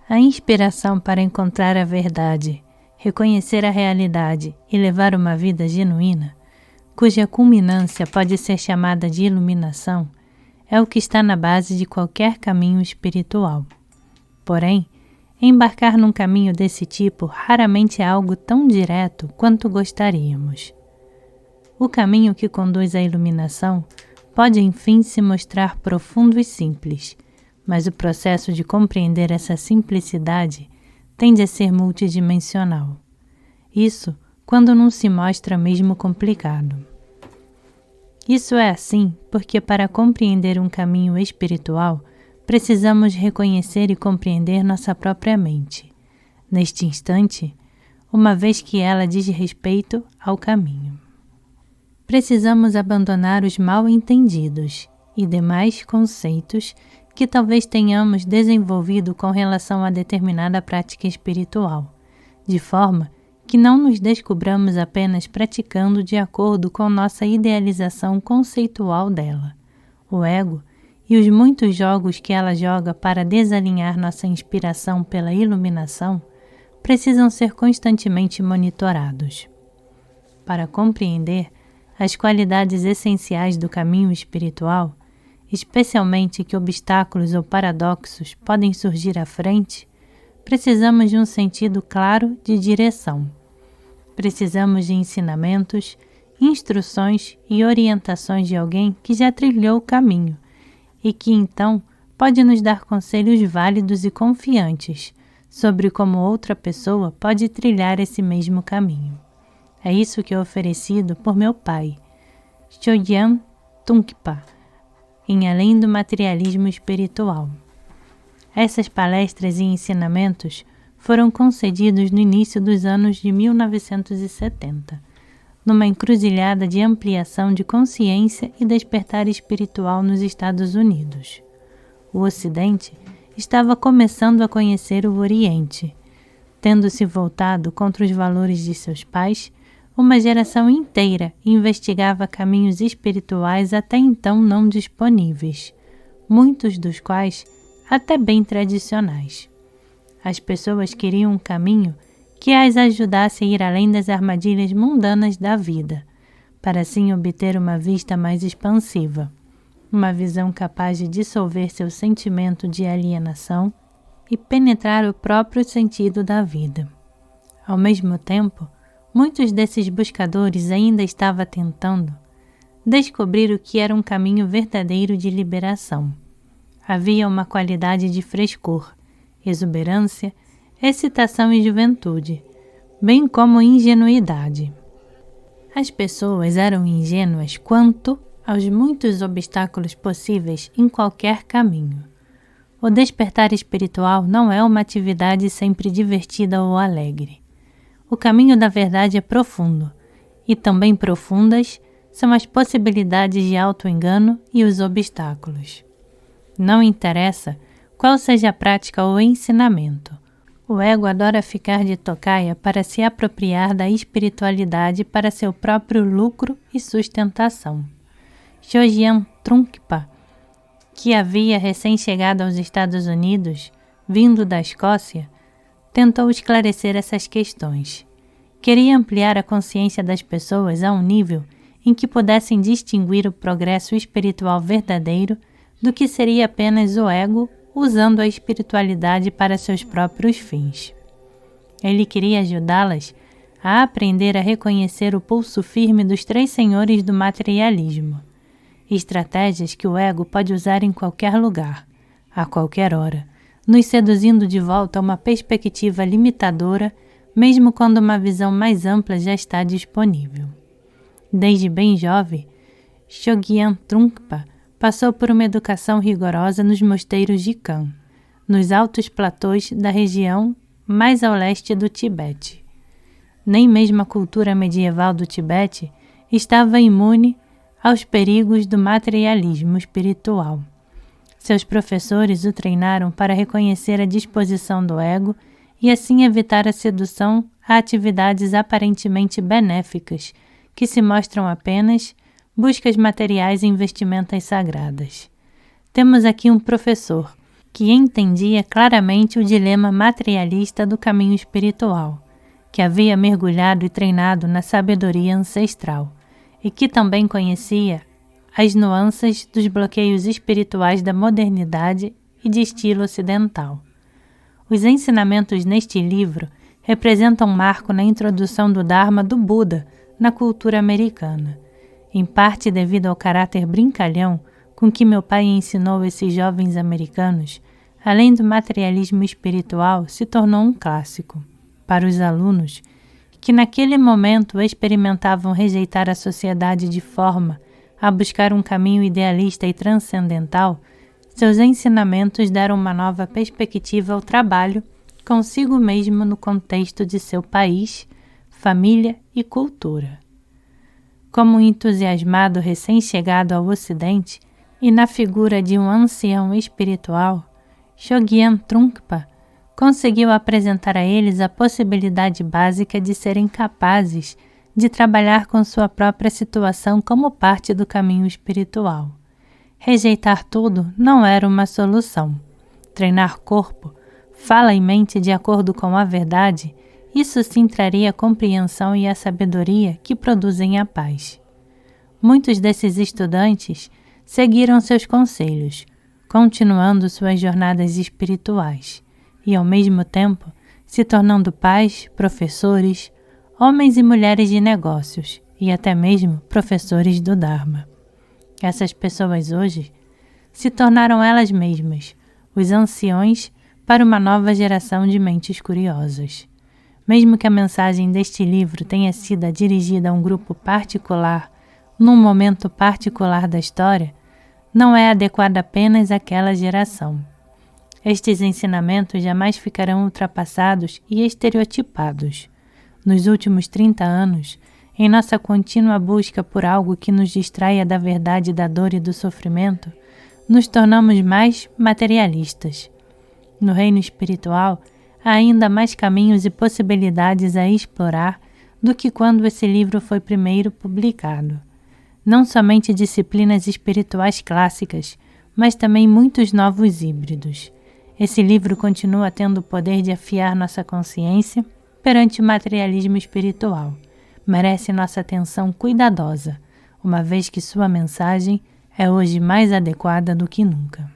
A inspiração para encontrar a verdade, reconhecer a realidade e levar uma vida genuína, cuja culminância pode ser chamada de iluminação, é o que está na base de qualquer caminho espiritual. Porém, embarcar num caminho desse tipo raramente é algo tão direto quanto gostaríamos. O caminho que conduz à iluminação pode, enfim, se mostrar profundo e simples, mas o processo de compreender essa simplicidade tende a ser multidimensional. Isso quando não se mostra mesmo complicado. Isso é assim porque, para compreender um caminho espiritual, precisamos reconhecer e compreender nossa própria mente, neste instante, uma vez que ela diz respeito ao caminho. Precisamos abandonar os mal-entendidos e demais conceitos que talvez tenhamos desenvolvido com relação a determinada prática espiritual, de forma que não nos descobramos apenas praticando de acordo com nossa idealização conceitual dela, o ego e os muitos jogos que ela joga para desalinhar nossa inspiração pela iluminação precisam ser constantemente monitorados. Para compreender as qualidades essenciais do caminho espiritual, especialmente que obstáculos ou paradoxos podem surgir à frente, precisamos de um sentido claro de direção. Precisamos de ensinamentos, instruções e orientações de alguém que já trilhou o caminho e que então pode nos dar conselhos válidos e confiantes sobre como outra pessoa pode trilhar esse mesmo caminho. É isso que é oferecido por meu pai, Chogyam Trungpa, em Além do Materialismo Espiritual. Essas palestras e ensinamentos foram concedidos no início dos anos de 1970, numa encruzilhada de ampliação de consciência e despertar espiritual nos Estados Unidos. O Ocidente estava começando a conhecer o Oriente. Tendo se voltado contra os valores de seus pais, uma geração inteira investigava caminhos espirituais até então não disponíveis, muitos dos quais até bem tradicionais. As pessoas queriam um caminho que as ajudasse a ir além das armadilhas mundanas da vida, para assim obter uma vista mais expansiva, uma visão capaz de dissolver seu sentimento de alienação e penetrar o próprio sentido da vida. Ao mesmo tempo, muitos desses buscadores ainda estavam tentando descobrir o que era um caminho verdadeiro de liberação. Havia uma qualidade de frescor, exuberância, excitação e juventude, bem como ingenuidade. As pessoas eram ingênuas quanto aos muitos obstáculos possíveis em qualquer caminho. O despertar espiritual não é uma atividade sempre divertida ou alegre. O caminho da verdade é profundo, e também profundas são as possibilidades de auto-engano e os obstáculos. Não interessa qual seja a prática ou ensinamento. O ego adora ficar de tocaia para se apropriar da espiritualidade para seu próprio lucro e sustentação. Chogyam Trungpa, que havia recém-chegado aos Estados Unidos, vindo da Escócia, tentou esclarecer essas questões. Queria ampliar a consciência das pessoas a um nível em que pudessem distinguir o progresso espiritual verdadeiro do que seria apenas o ego usando a espiritualidade para seus próprios fins. Ele queria ajudá-las a aprender a reconhecer o pulso firme dos 3 senhores do materialismo, estratégias que o ego pode usar em qualquer lugar, a qualquer hora, nos seduzindo de volta a uma perspectiva limitadora, mesmo quando uma visão mais ampla já está disponível. Desde bem jovem, Chogyam Trungpa passou por uma educação rigorosa nos mosteiros de Khan, nos altos platôs da região mais ao leste do Tibete. Nem mesmo a cultura medieval do Tibete estava imune aos perigos do materialismo espiritual. Seus professores o treinaram para reconhecer a disposição do ego e assim evitar a sedução a atividades aparentemente benéficas, que se mostram apenas buscas materiais e investimentas sagradas. Temos aqui um professor, que entendia claramente o dilema materialista do caminho espiritual, que havia mergulhado e treinado na sabedoria ancestral, e que também conhecia as nuances dos bloqueios espirituais da modernidade e de estilo ocidental. Os ensinamentos neste livro representam um marco na introdução do Dharma do Buda na cultura americana, em parte devido ao caráter brincalhão com que meu pai ensinou esses jovens americanos. Além do materialismo espiritual, se tornou um clássico para os alunos que naquele momento experimentavam rejeitar a sociedade de forma a buscar um caminho idealista e transcendental. Seus ensinamentos deram uma nova perspectiva ao trabalho consigo mesmo no contexto de seu país, família e cultura. Como um entusiasmado recém-chegado ao Ocidente e na figura de um ancião espiritual, Chogyam Trungpa conseguiu apresentar a eles a possibilidade básica de serem capazes de trabalhar com sua própria situação como parte do caminho espiritual. Rejeitar tudo não era uma solução. Treinar corpo, fala e mente de acordo com a verdade, isso sim traria a compreensão e a sabedoria que produzem a paz. Muitos desses estudantes seguiram seus conselhos, continuando suas jornadas espirituais e, ao mesmo tempo, se tornando pais, professores, homens e mulheres de negócios e até mesmo professores do Dharma. Essas pessoas hoje se tornaram elas mesmas os anciões para uma nova geração de mentes curiosas. Mesmo que a mensagem deste livro tenha sido dirigida a um grupo particular, num momento particular da história, não é adequada apenas àquela geração. Estes ensinamentos jamais ficarão ultrapassados e estereotipados. Nos últimos 30 anos, em nossa contínua busca por algo que nos distraia da verdade da dor e do sofrimento, nos tornamos mais materialistas. No reino espiritual, há ainda mais caminhos e possibilidades a explorar do que quando esse livro foi primeiro publicado. Não somente disciplinas espirituais clássicas, mas também muitos novos híbridos. Esse livro continua tendo o poder de afiar nossa consciência perante o materialismo espiritual. Merece nossa atenção cuidadosa, uma vez que sua mensagem é hoje mais adequada do que nunca.